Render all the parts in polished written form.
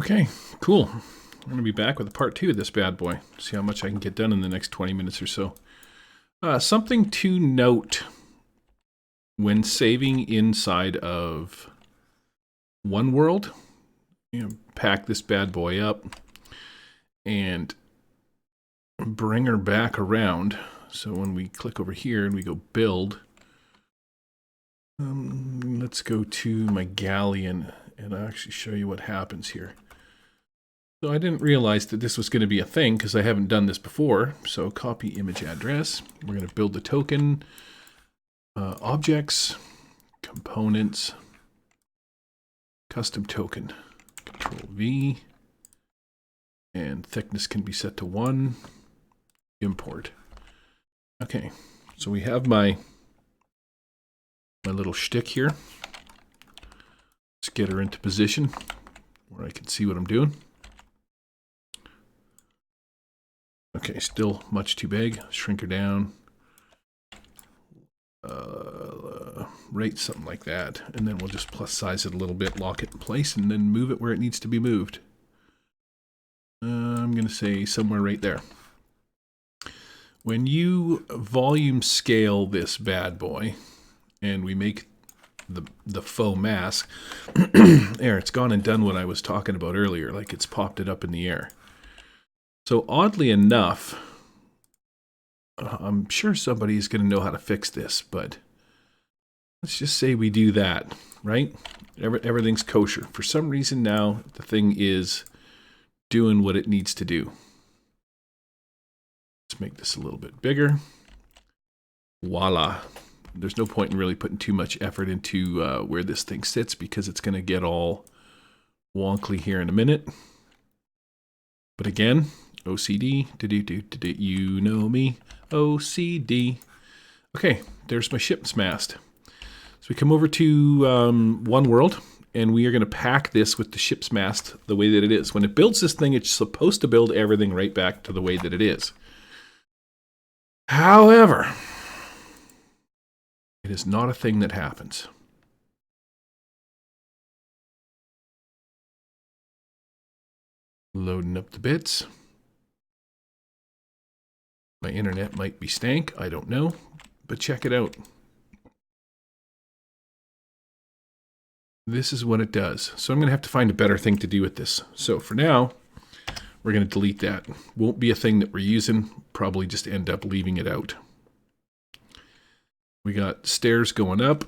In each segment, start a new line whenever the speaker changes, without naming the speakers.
Okay, cool. I'm going to be back with a part 2 of this bad boy. See how much I can get done in the next 20 minutes or so. Something to note when saving inside of one world, pack this bad boy up and bring her back around. So when we click over here and we go build, let's go to my galleon and I'll actually show you what happens here. So I didn't realize that this was going to be a thing because I haven't done this before. So copy image address. We're going to build the token, objects, components, custom token, Control V, and thickness can be set to 1, import. Okay, so we have my little shtick here. Let's get her into position where I can see what I'm doing. Okay, still much too big. Shrink her down. Rate something like that. And then we'll just plus size it a little bit, lock it in place, and then move it where it needs to be moved. I'm going to say somewhere right there. When you volume scale this bad boy, and we make the faux mask, there, it's gone and done what I was talking about earlier, like it's popped it up in the air. So oddly enough, I'm sure somebody's going to know how to fix this, but let's just say we do that, right? Everything's kosher. For some reason now, the thing is doing what it needs to do. Let's make this a little bit bigger. Voila. There's no point in really putting too much effort into where this thing sits because it's going to get all wonkly here in a minute. But again, OCD, you know me, OCD. Okay, there's my ship's mast. So we come over to One World, and we are going to pack this with the ship's mast the way that it is. When it builds this thing, it's supposed to build everything right back to the way that it is. However, it is not a thing that happens. Loading up the bits. My internet might be stank, I don't know, but check it out. This is what it does. So I'm going to have to find a better thing to do with this. So for now, we're going to delete that. Won't be a thing that we're using, probably just end up leaving it out. We got stairs going up,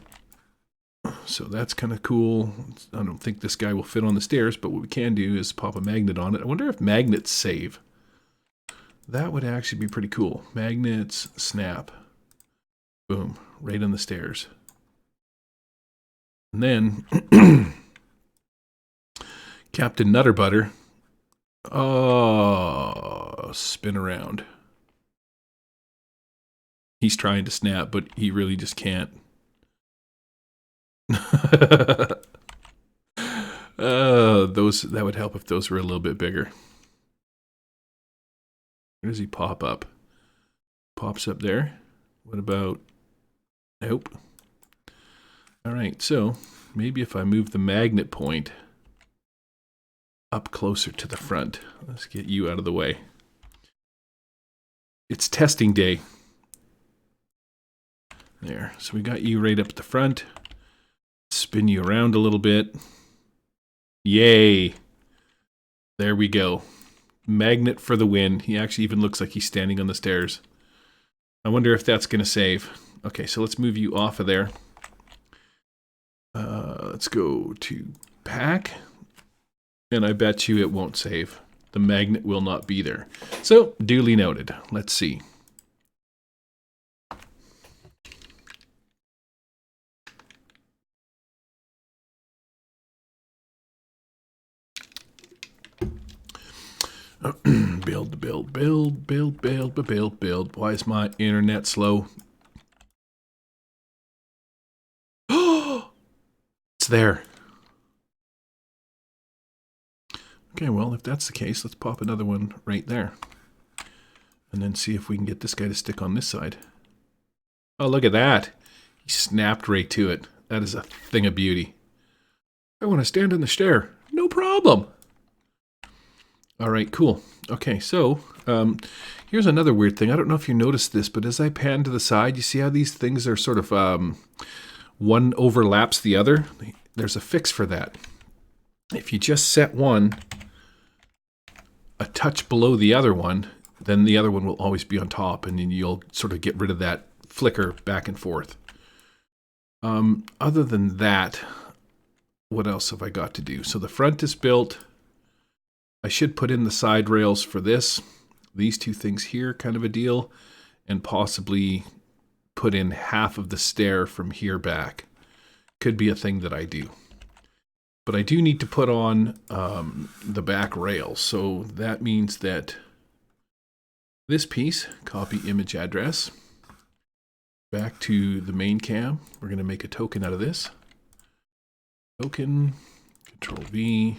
so that's kind of cool. I don't think this guy will fit on the stairs, but what we can do is pop a magnet on it. I wonder if magnets save. That would actually be pretty cool. Magnets, snap. Boom, right on the stairs. And then, Captain Nutterbutter. Oh, spin around. He's trying to snap, but he really just can't. That would help if those were a little bit bigger. Where does he pop up? Pops up there. What about... Nope. Alright, so maybe if I move the magnet point up closer to the front. Let's get you out of the way. It's testing day. There. So we got you right up at the front. Spin you around a little bit. Yay. There we go. Magnet for the win. He actually even looks like he's standing on the stairs. I wonder if that's going to save. Okay, so let's move you off of there. Let's go to pack. And I bet you it won't save. The magnet will not be there. So, duly noted. Let's see. Build. Why is my internet slow? It's there. Okay, well, if that's the case, let's pop another one right there. And then see if we can get this guy to stick on this side. Oh, look at that. He snapped right to it. That is a thing of beauty. I want to stand on the stair. No problem. All right, cool. Okay, so here's another weird thing. I don't know if you noticed this, but as I pan to the side, you see how these things are sort of one overlaps the other? There's a fix for that. If you just set one a touch below the other one, then the other one will always be on top, and then you'll sort of get rid of that flicker back and forth. Other than that, what else have I got to do? So the front is built. I should put in the side rails for this. These two things here, kind of a deal, and possibly put in half of the stair from here back. Could be a thing that I do. But I do need to put on the back rails. So that means that this piece, copy image address, back to the main cam. We're going to make a token out of this. Token, Control V,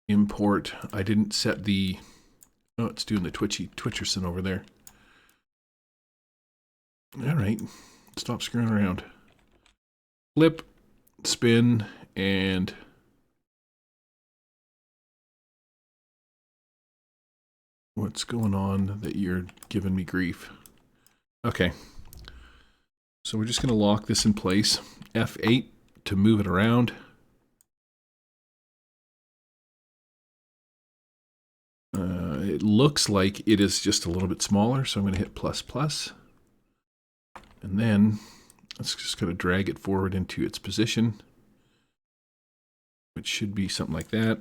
import. I didn't set the, oh, it's doing the Twitcherson over there. All right, stop screwing around. Flip, spin, and what's going on that you're giving me grief? Okay, so we're just going to lock this in place. F8 to move it around. It looks like it is just a little bit smaller, so I'm going to hit ++. And then it's just going to drag it forward into its position, which should be something like that.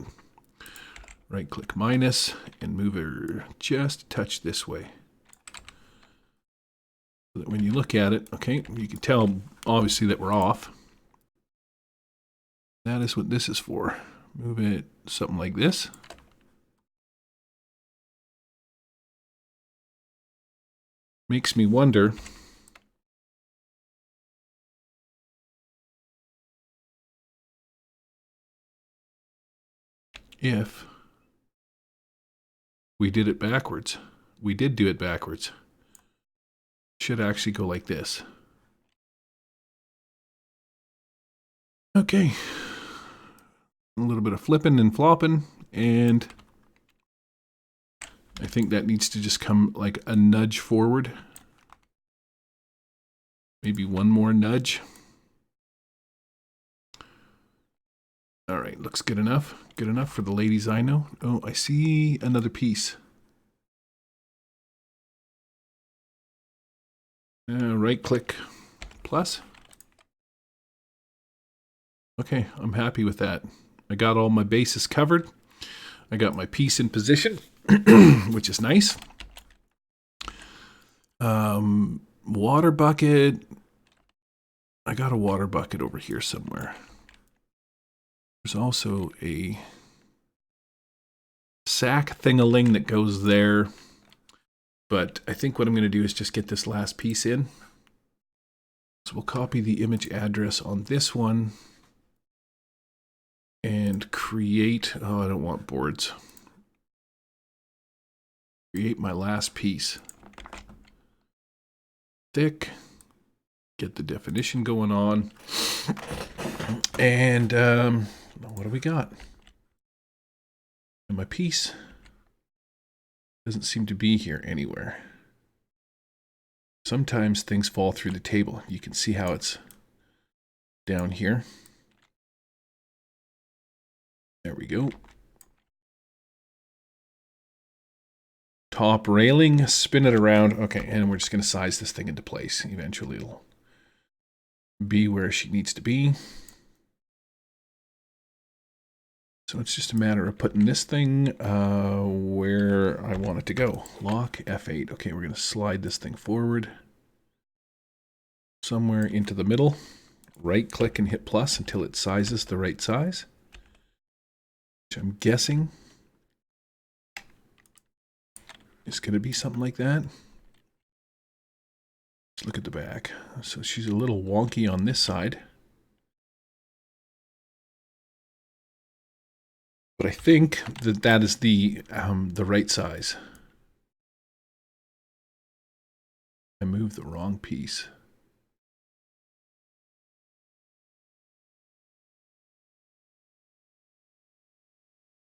Right click minus and move her just a touch this way. So that when you look at it, okay, you can tell obviously that we're off. That is what this is for. Move it something like this. Makes me wonder if we did it backwards. We did do it backwards. Should actually go like this. Okay. A little bit of flipping and flopping, and I think that needs to just come like a nudge forward. Maybe one more nudge. All right, looks good enough. Good enough for the ladies I know. Oh, I see another piece. Right click plus. Okay, I'm happy with that. I got all my bases covered. I got my piece in position, which is nice. Water bucket. I got a water bucket over here somewhere. There's also a sack thing-a-ling that goes there. But I think what I'm going to do is just get this last piece in. So we'll copy the image address on this one and create, oh, I don't want boards. Create my last piece. Thick. Get the definition going on. And what do we got? And my piece doesn't seem to be here anywhere. Sometimes things fall through the table. You can see how it's down here. There we go. Top railing, spin it around. Okay, and we're just going to size this thing into place. Eventually it'll be where she needs to be. So it's just a matter of putting this thing where I want it to go. Lock F8. Okay, we're going to slide this thing forward somewhere into the middle. Right click and hit plus until it sizes the right size, which I'm guessing is going to be something like that. Let's look at the back. So she's a little wonky on this side. But I think that that is the right size. I moved the wrong piece.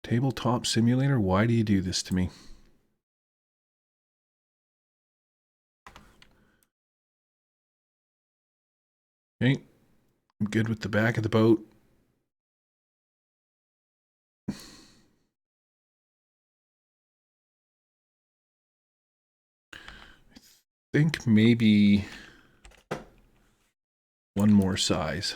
Tabletop simulator, why do you do this to me? Okay, I'm good with the back of the boat. I think maybe one more size.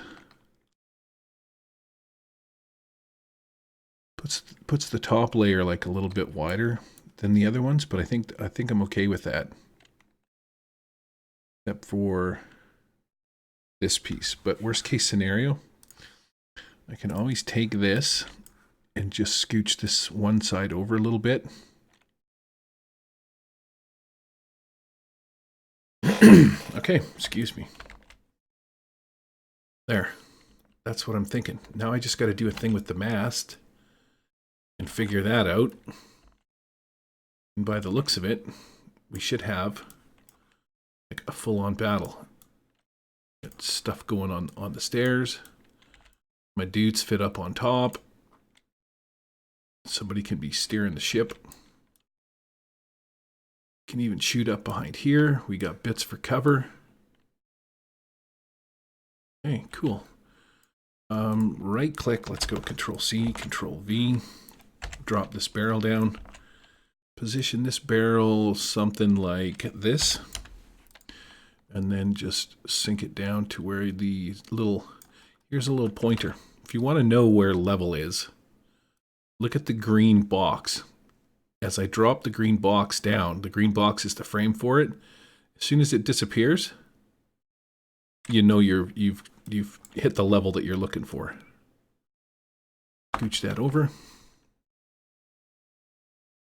Puts the top layer like a little bit wider than the other ones, but I think I'm okay with that. Except for this piece. But worst case scenario, I can always take this and just scooch this one side over a little bit. Okay, excuse me. There. That's what I'm thinking. Now I just got to do a thing with the mast and figure that out. And by the looks of it, we should have like a full-on battle. Got stuff going on the stairs. My dudes fit up on top. Somebody can be steering the ship. Can even shoot up behind here. We got bits for cover. Okay, cool. Right click, let's go Control C, Control V. Drop this barrel down. Position this barrel something like this. And then just sink it down to where the little, here's a little pointer. If you want to know where level is, look at the green box. As I drop the green box down, the green box is the frame for it. As soon as it disappears, you know you've hit the level that you're looking for. Scooch that over.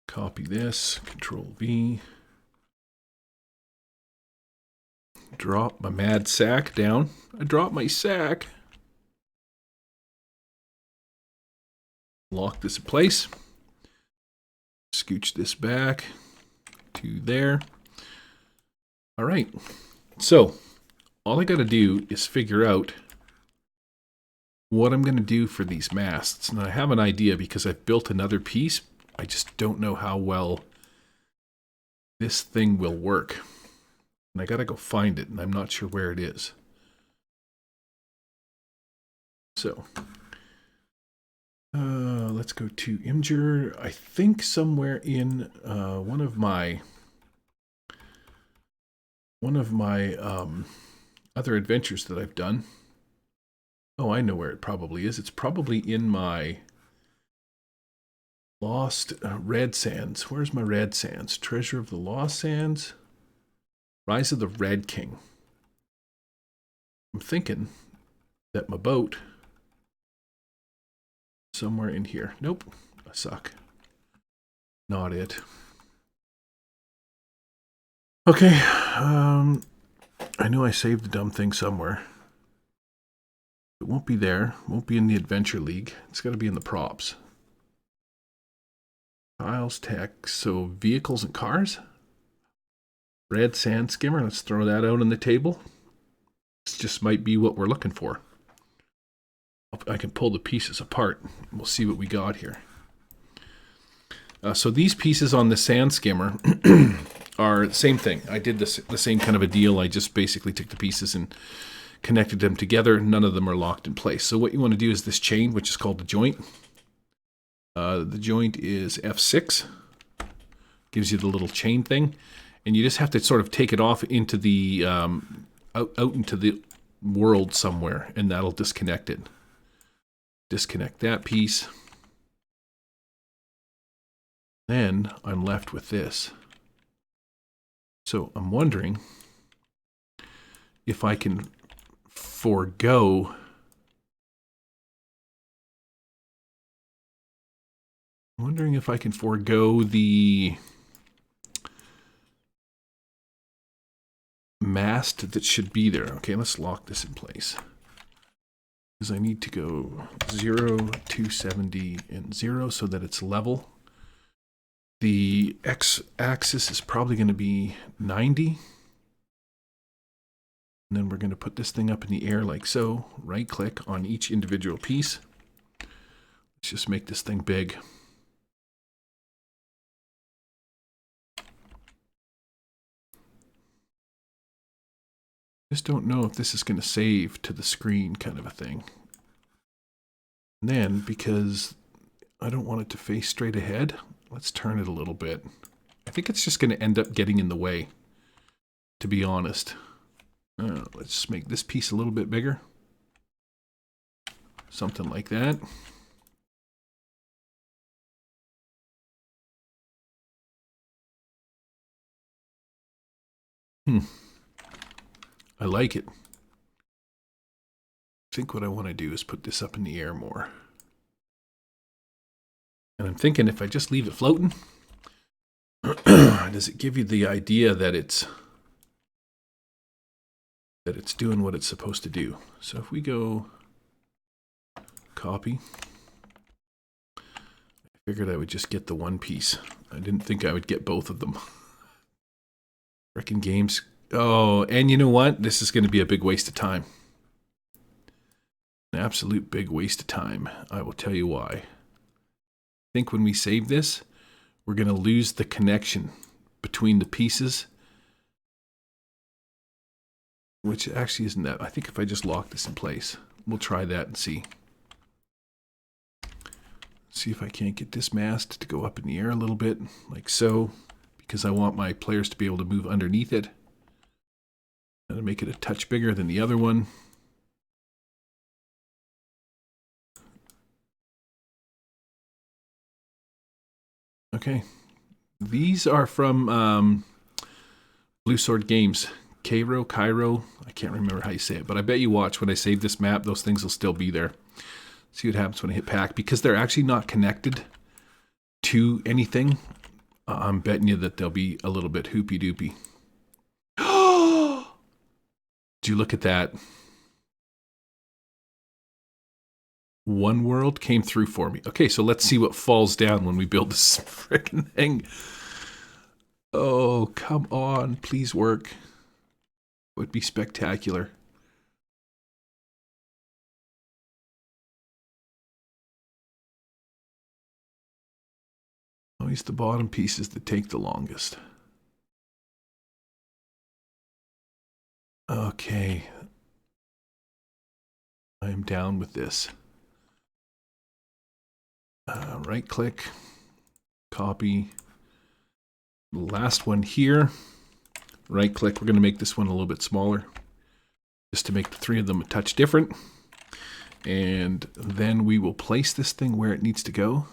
Copy this, Control V. Drop my mad sack down. I dropped my sack. Lock this in place. Scooch this back to there. All right. So all I got to do is figure out what I'm going to do for these masts. And I have an idea because I've built another piece. I just don't know how well this thing will work. And I got to go find it, and I'm not sure where it is. So let's go to Imgur. I think somewhere in one of my other adventures that I've done. Oh, I know where it probably is. It's probably in my Lost Red Sands. Where's my Red Sands? Treasure of the Lost Sands. Rise of the Red King. I'm thinking that my boat somewhere in here. Nope, I suck. Not it. Okay, I know I saved the dumb thing somewhere. It won't be there. It won't be in the Adventure League. It's got to be in the props. Tiles, tech, so vehicles and cars. Red sand skimmer, let's throw that out on the table. This just might be what we're looking for. I can pull the pieces apart. We'll see what we got here. So these pieces on the sand skimmer are the same thing. I did the same kind of a deal. I just basically took the pieces and connected them together. None of them are locked in place. So what you want to do is this chain, which is called the joint. The joint is F6. Gives you the little chain thing. And you just have to sort of take it off into the out into the world somewhere, and that'll disconnect it. Disconnect that piece. Then I'm left with this. So I'm wondering if I can forego the mast that should be there. Okay, let's lock this in place. Because I need to go 0, 270, and 0 so that it's level. The x-axis is probably going to be 90. And then we're going to put this thing up in the air like so. Right click on each individual piece. Let's just make this thing big. Just don't know if this is going to save to the screen kind of a thing. And then, because I don't want it to face straight ahead, let's turn it a little bit. I think it's just going to end up getting in the way, to be honest. Let's make this piece a little bit bigger. Something like that. I like it. I think what I want to do is put this up in the air more. And I'm thinking if I just leave it floating, does it give you the idea that it's doing what it's supposed to do? So if we go copy, I figured I would just get the one piece. I didn't think I would get both of them. Frickin' games. Oh, and you know what? This is going to be a big waste of time. An absolute big waste of time. I will tell you why. I think when we save this, we're going to lose the connection between the pieces. Which actually isn't that. I think if I just lock this in place, we'll try that and see. See if I can't get this mast to go up in the air a little bit, like so, because I want my players to be able to move underneath it. And make it a touch bigger than the other one. Okay. These are from Blue Sword Games. Cairo, I can't remember how you say it, but I bet you watch when I save this map, those things will still be there. See what happens when I hit pack. Because they're actually not connected to anything, I'm betting you that they'll be a little bit hoopy-doopy. Did you look at that? One world came through for me. Okay, so let's see what falls down when we build this freaking thing. Oh, come on. Please work. It would be spectacular. Always the bottom pieces that take the longest. Okay. I am down with this. Right click, copy. The last one here. Right click. We're going to make this one a little bit smaller, just to make the three of them a touch different. And then we will place this thing where it needs to go.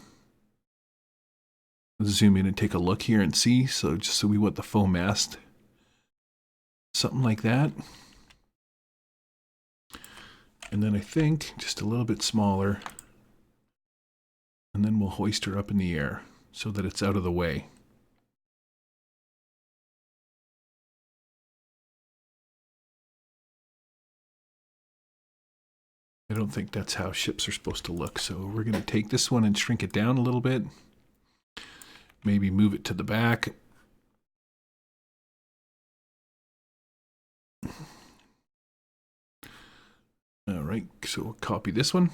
Zoom in and take a look here and see. So just so we want the faux mast. Something like that. And then I think just a little bit smaller. And then we'll hoist her up in the air so that it's out of the way. I don't think that's how ships are supposed to look. So we're going to take this one and shrink it down a little bit. Maybe move it to the back. All right, so we'll copy this one.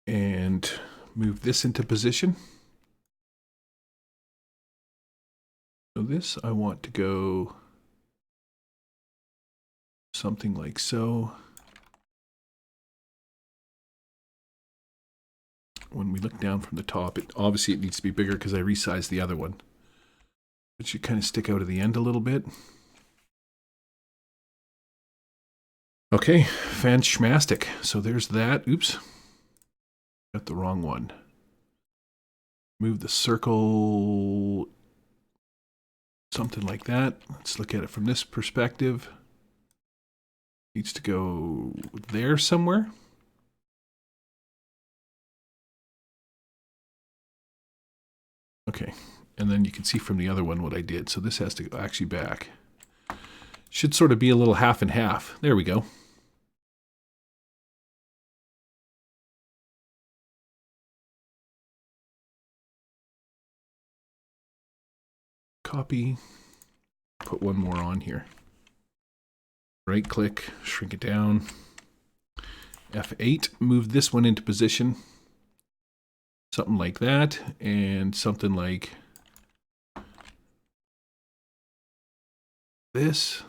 And move this into position. So this I want to go something like so. When we look down from the top, obviously it needs to be bigger because I resized the other one. It should kind of stick out of the end a little bit. Okay, fantastic. So there's that. Oops. Got the wrong one. Move the circle, something like that. Let's look at it from this perspective. Needs to go there somewhere. Okay, and then you can see from the other one what I did. So this has to go actually back. Should sort of be a little half and half. There we go. Copy, put one more on here. Right click, shrink it down. F8, move this one into position. Something like that, and something like this.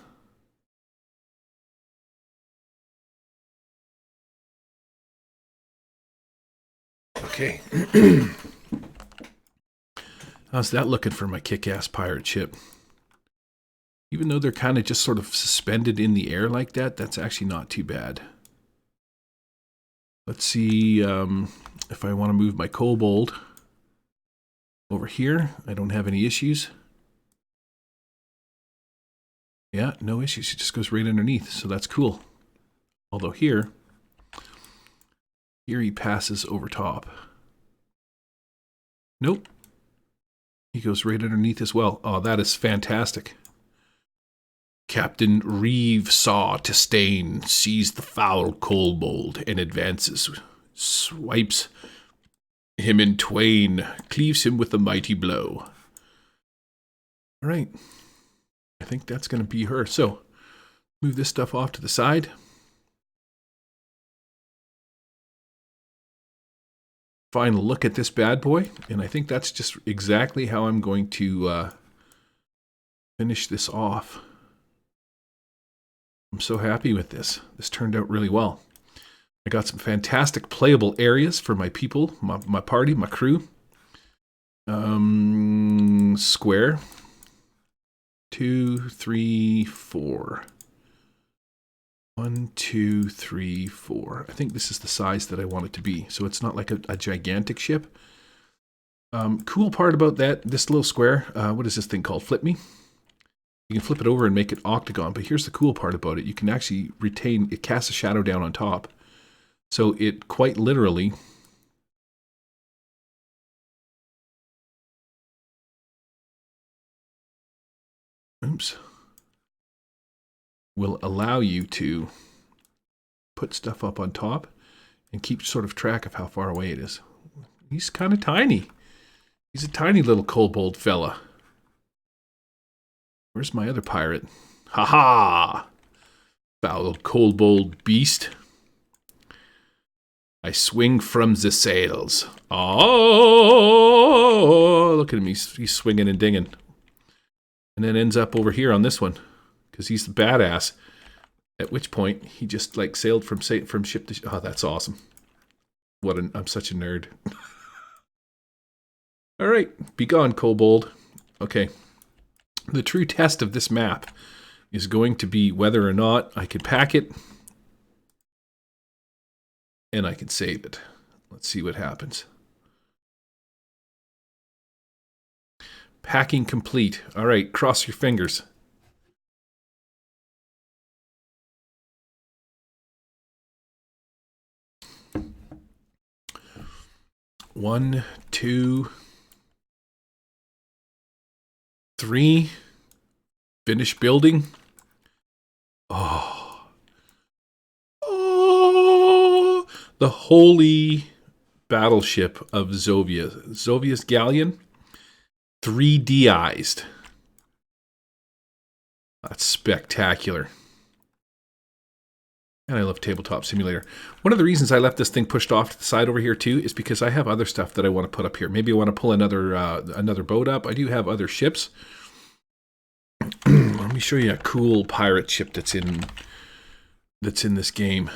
Okay. How's that looking for my kick-ass pirate ship? Even though they're kind of just sort of suspended in the air like that, that's actually not too bad. Let's see if I want to move my kobold over here. I don't have any issues. Yeah, no issues. It just goes right underneath, so that's cool. Although here he passes over top. Nope. He goes right underneath as well. Oh, that is fantastic. Captain Reeve saw Tistain, sees the foul kobold, and advances. Swipes him in twain, cleaves him with a mighty blow. All right. I think that's going to be her. So, move this stuff off to the side. Final look at this bad boy, and I think that's just exactly how I'm going to finish this off. I'm so happy with this. This turned out really well. I got some fantastic playable areas for my people, my party, my crew. Square. 2, 3, 4. 1, 2, 3, 4. I think this is the size that I want it to be. So it's not like a gigantic ship. Cool part about this little square, what is this thing called? Flip me. You can flip it over and make it octagon, but here's the cool part about it. You can actually retain, it casts a shadow down on top. So it quite literally will allow you to put stuff up on top and keep sort of track of how far away it is. He's kind of tiny. He's a tiny little kobold fella. Where's my other pirate? Ha ha! Foul kobold beast. I swing from the sails. Oh, look at him. He's swinging and dinging. And then ends up over here on this one. Because he's the badass. At which point, he just like sailed from ship to ship. Oh, that's awesome. I'm such a nerd. All right, be gone, kobold. Okay. The true test of this map is going to be whether or not I can pack it and I can save it. Let's see what happens. Packing complete. All right, cross your fingers. One, 2, 3. Finish building. Oh. Oh. The holy battleship of Zovia. Zovia's galleon. 3D'ized. That's spectacular. And I love Tabletop Simulator. One of the reasons I left this thing pushed off to the side over here too is because I have other stuff that I want to put up here. Maybe I want to pull another boat up. I do have other ships. Let me show you a cool pirate ship that's in this game.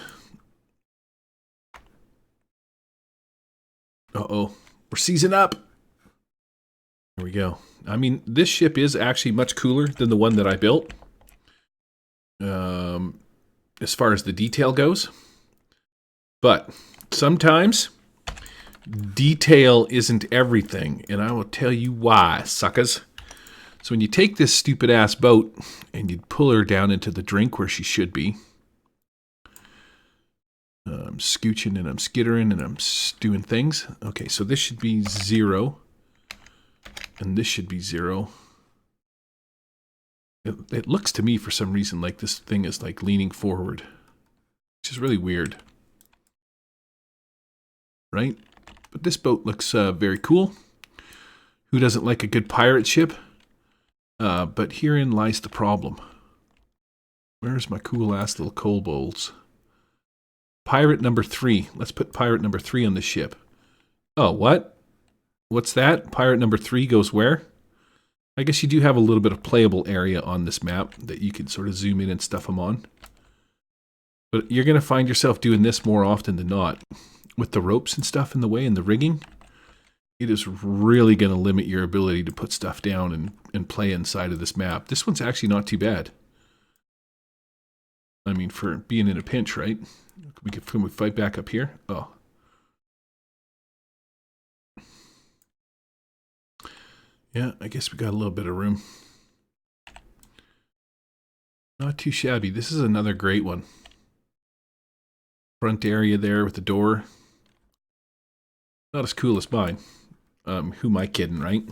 Uh-oh. We're seizing up. There we go. I mean, this ship is actually much cooler than the one that I built. As far as the detail goes. But sometimes detail isn't everything, and I will tell you why, suckers. So when you take this stupid ass boat and you pull her down into the drink where she should be, I'm scooching and I'm skittering and I'm doing things. Okay, so this should be 0, and this should be 0. It looks to me for some reason like this thing is like leaning forward, which is really weird. Right? But this boat looks very cool. Who doesn't like a good pirate ship? But herein lies the problem. Where's my cool ass little kobolds? Pirate number 3. Let's put pirate number 3 on the ship. Oh, what? What's that? Pirate number 3 goes where? I guess you do have a little bit of playable area on this map that you can sort of zoom in and stuff them on. But you're going to find yourself doing this more often than not. With the ropes and stuff in the way and the rigging, it is really going to limit your ability to put stuff down and play inside of this map. This one's actually not too bad. I mean, for being in a pinch, right? Can we fight back up here? Oh. Yeah, I guess we got a little bit of room. Not too shabby. This is another great one. Front area there with the door. Not as cool as mine. Who am I kidding, right?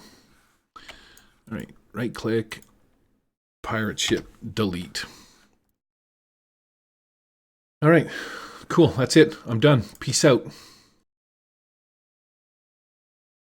All right, right click, pirate ship, delete. All right, cool. That's it. I'm done. Peace out.